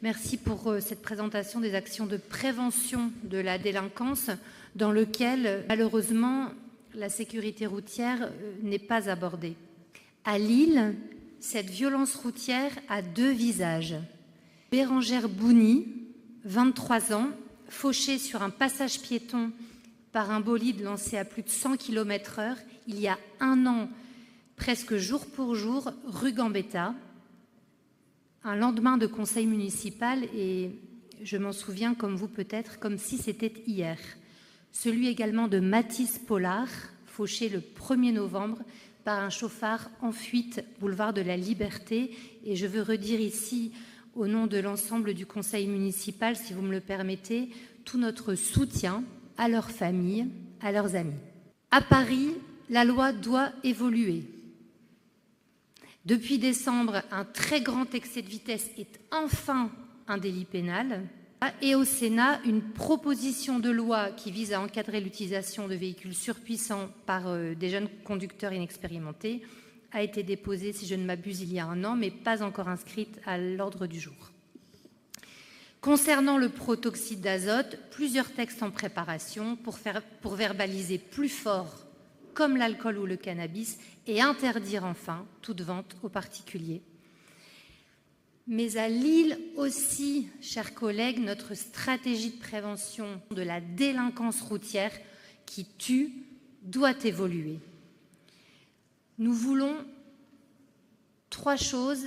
Merci pour cette présentation des actions de prévention de la délinquance dans lequel, malheureusement, la sécurité routière n'est pas abordée. À Lille, cette violence routière a deux visages. Bérangère Bouni, 23 ans, fauchée sur un passage piéton par un bolide lancé à plus de 100 km/h il y a un an, presque jour pour jour, rue Gambetta. Un lendemain de conseil municipal, et je m'en souviens comme vous peut-être, comme si c'était hier. Celui également de Mathis Pollard, fauché le 1er novembre par un chauffard en fuite boulevard de la Liberté. Et je veux redire ici, au nom de l'ensemble du conseil municipal, si vous me le permettez, tout notre soutien à leurs familles, à leurs amis. À Paris, la loi doit évoluer. Depuis décembre, un très grand excès de vitesse est enfin un délit pénal. Et au Sénat, une proposition de loi qui vise à encadrer l'utilisation de véhicules surpuissants par des jeunes conducteurs inexpérimentés a été déposée, si je ne m'abuse, il y a un an, mais pas encore inscrite à l'ordre du jour. Concernant le protoxyde d'azote, plusieurs textes en préparation pour verbaliser plus fort, comme l'alcool ou le cannabis, et interdire enfin toute vente aux particuliers. Mais à Lille aussi, chers collègues, notre stratégie de prévention de la délinquance routière qui tue doit évoluer. Nous voulons 3 choses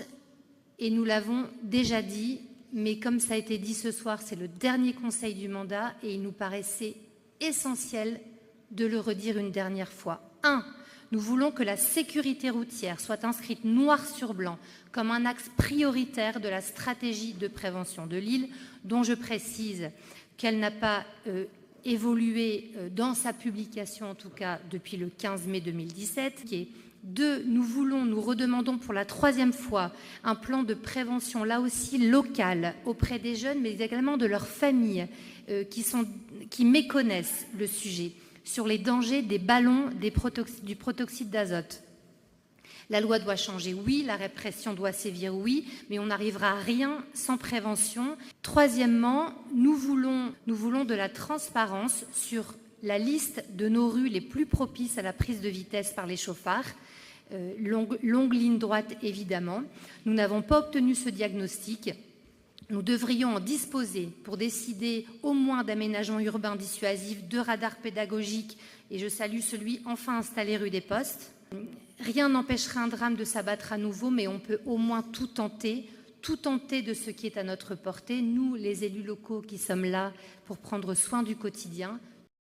et nous l'avons déjà dit, mais comme ça a été dit ce soir, c'est le dernier conseil du mandat et il nous paraissait essentiel de le redire une dernière fois. 1. Nous voulons que la sécurité routière soit inscrite noir sur blanc comme un axe prioritaire de la stratégie de prévention de Lille, dont je précise qu'elle n'a pas évolué dans sa publication, en tout cas depuis le 15 mai 2017. 2. Nous redemandons pour la 3e fois un plan de prévention, là aussi local, auprès des jeunes, mais également de leurs familles qui méconnaissent le sujet, sur les dangers des ballons du protoxyde d'azote. La loi doit changer, oui, la répression doit sévir, oui, mais on n'arrivera à rien sans prévention. 3èmement, nous voulons de la transparence sur la liste de nos rues les plus propices à la prise de vitesse par les chauffards. Longue ligne droite, évidemment. Nous n'avons pas obtenu ce diagnostic. Nous devrions en disposer pour décider au moins d'aménagements urbains dissuasifs, de radars pédagogiques, et je salue celui enfin installé rue des Postes. Rien n'empêchera un drame de s'abattre à nouveau, mais on peut au moins tout tenter de ce qui est à notre portée, nous, les élus locaux qui sommes là pour prendre soin du quotidien,